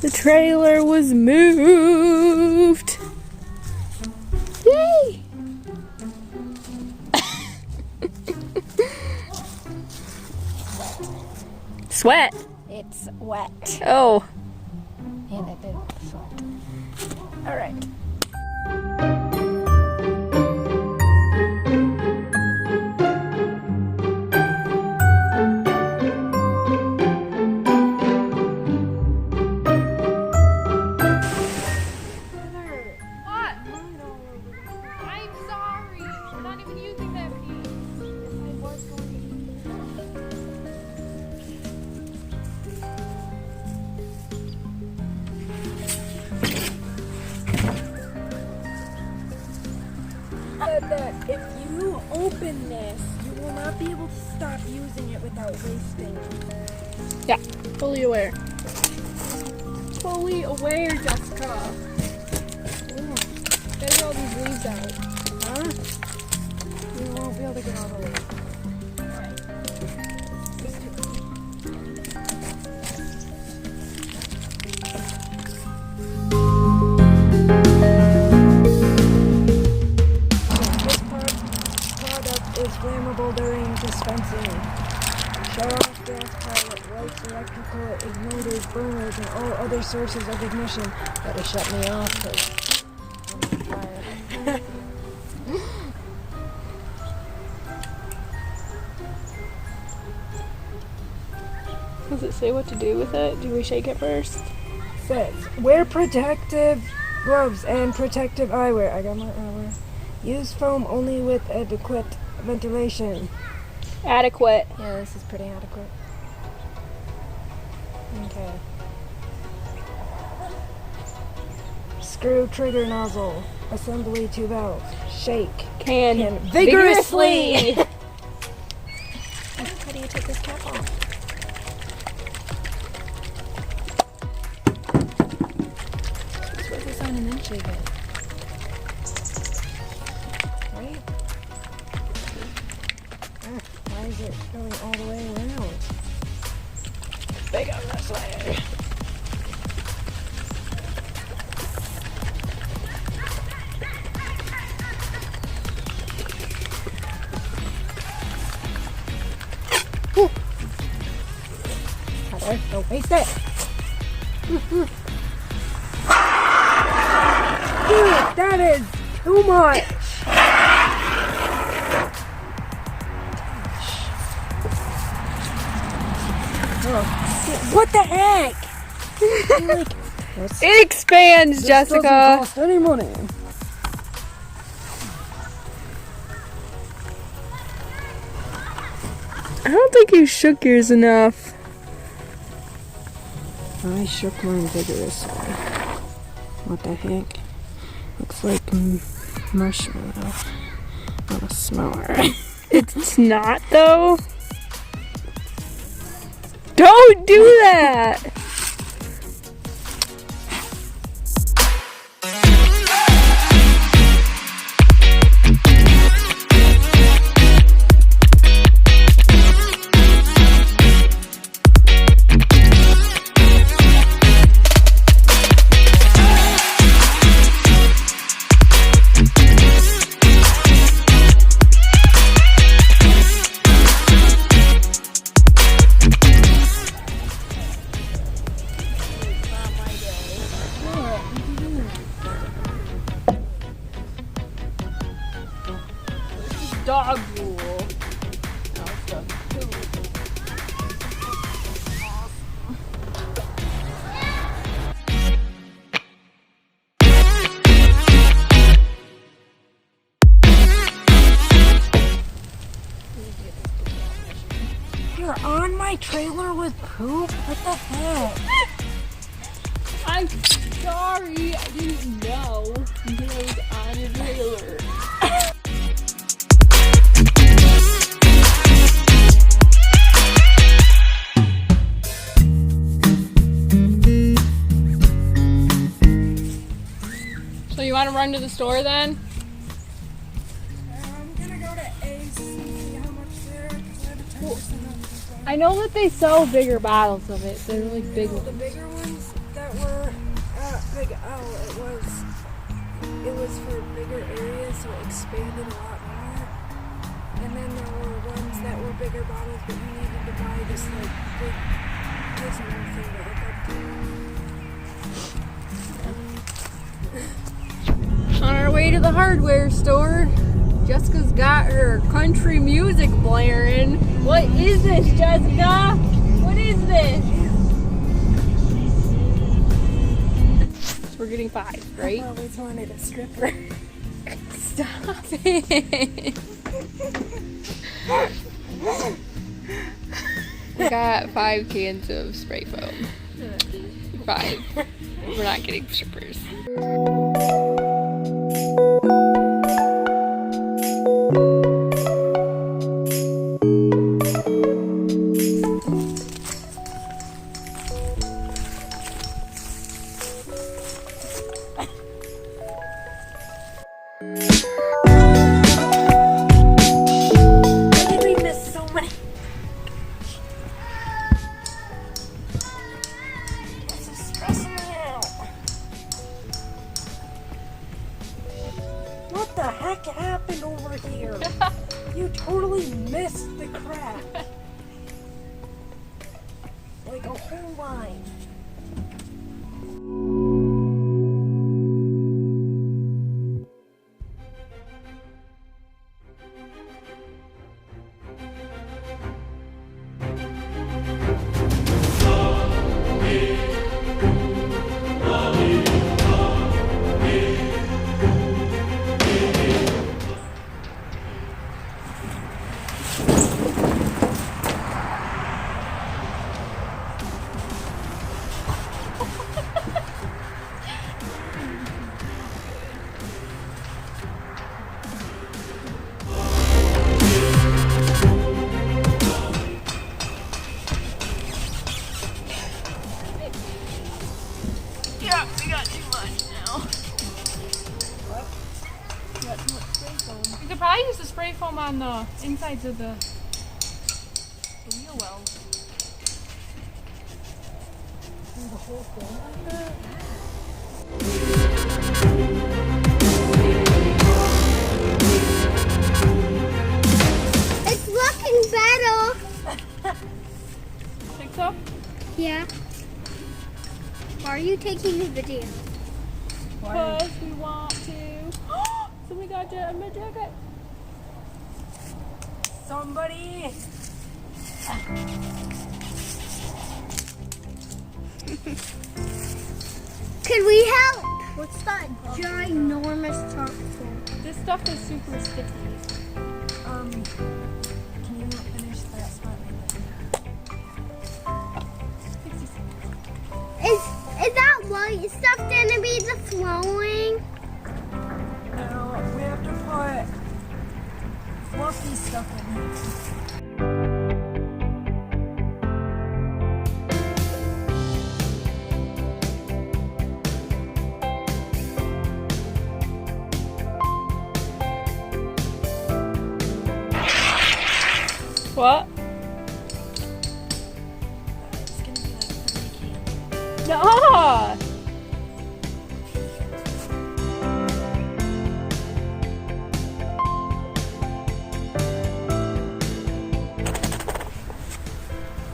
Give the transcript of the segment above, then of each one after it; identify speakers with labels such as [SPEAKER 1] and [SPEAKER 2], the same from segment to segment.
[SPEAKER 1] The trailer was moved. Yay! Sweat.
[SPEAKER 2] It's wet.
[SPEAKER 1] Oh.
[SPEAKER 2] And it did sweat. All right. That if you open this, you will not be able to stop using it without wasting.
[SPEAKER 1] Yeah, fully aware.
[SPEAKER 2] Fully aware, Jessica.
[SPEAKER 1] Get all these leaves out.
[SPEAKER 2] Huh? You won't be able to get all the leaves. Alright. Is flammable during dispensing. Shut off gas pilot, lights, electrical igniters, burners, and all other sources of ignition. Better shut me off because I'm on fire.
[SPEAKER 1] Does it say what to do with it? Do we shake it first?
[SPEAKER 2] Says, wear protective gloves and protective eyewear. I got my eyewear. Use foam only with adequate ventilation.
[SPEAKER 1] Adequate.
[SPEAKER 2] Yeah, this is pretty adequate. Okay. Screw trigger nozzle. Assembly to valve. Shake.
[SPEAKER 1] Can
[SPEAKER 2] vigorously. How do you take this cap off? Just write this on and then shake it. Right? Why is it going all the way around?
[SPEAKER 1] Big on this layer.
[SPEAKER 2] Heather, don't waste it. Dude, that is too much. Oh, what the heck?
[SPEAKER 1] It expands, Jessica.
[SPEAKER 2] Doesn't cost any money.
[SPEAKER 1] I don't think you shook yours enough.
[SPEAKER 2] I shook mine vigorously. What the heck? Looks like marshmallow on a smeller.
[SPEAKER 1] It's not, though. Don't do that. Dog rule.
[SPEAKER 2] You're on my trailer with poop? What the heck?
[SPEAKER 1] I'm sorry, I didn't know until I was on your trailer. So you want to run to the store then?
[SPEAKER 2] I'm gonna go to Ace and see how much they're.
[SPEAKER 1] I know that they sell bigger bottles of it. They're like big
[SPEAKER 2] The
[SPEAKER 1] ones.
[SPEAKER 2] bigger ones that were Big L, it was for bigger areas, so it expanded a lot more. And then there were ones that were bigger bottles, but you needed to buy this like big Gizmo thing to hook up to.
[SPEAKER 1] On our way to the hardware store, Jessica's got her country music blaring. What is this, Jessica? What is this? We're getting 5, right?
[SPEAKER 2] I always wanted a stripper.
[SPEAKER 1] Stop it. We got 5 cans of spray foam. 5. We're not getting strippers.
[SPEAKER 2] What the heck happened over here? You totally missed the crap. Like a whole line.
[SPEAKER 1] Yeah, we got too much now.
[SPEAKER 2] What? You got too much spray foam.
[SPEAKER 1] We could probably use the spray foam on the insides of the wheel wells.
[SPEAKER 2] Do the whole thing like that?
[SPEAKER 3] It's looking better.
[SPEAKER 1] Think so?
[SPEAKER 3] Yeah. Why are you taking a video?
[SPEAKER 1] Because we want to. Somebody got a jacket.
[SPEAKER 2] Somebody!
[SPEAKER 3] Could we help? What's that ginormous truck for?
[SPEAKER 1] This stuff is super sticky.
[SPEAKER 2] Can you finish that spot
[SPEAKER 3] Is that white stuff gonna be the flowing?
[SPEAKER 2] No, we have to put fluffy stuff in here.
[SPEAKER 1] What?
[SPEAKER 2] It's gonna be like 3 cans.
[SPEAKER 1] No.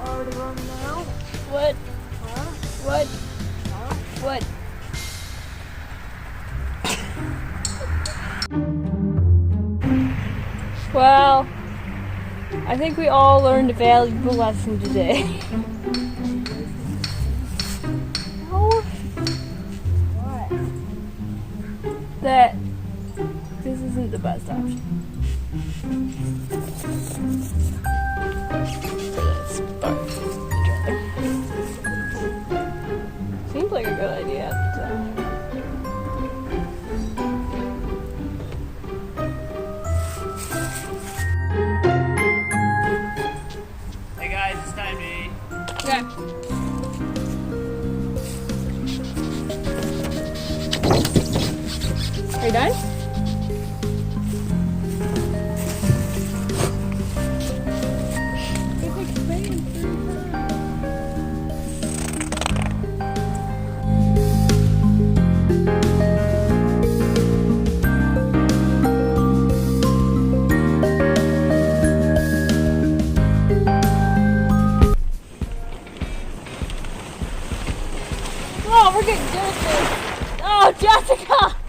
[SPEAKER 2] Already running out?
[SPEAKER 1] What?
[SPEAKER 2] Huh?
[SPEAKER 1] What?
[SPEAKER 2] Huh?
[SPEAKER 1] What? Well, I think we all learned a valuable lesson today. No,
[SPEAKER 2] What?
[SPEAKER 1] that this isn't the best option. Seems like a good idea at the time.
[SPEAKER 4] Hey guys, it's time to eat.
[SPEAKER 1] Okay. Are you done? It's like spraying 3 times. goodness. Oh, Jessica!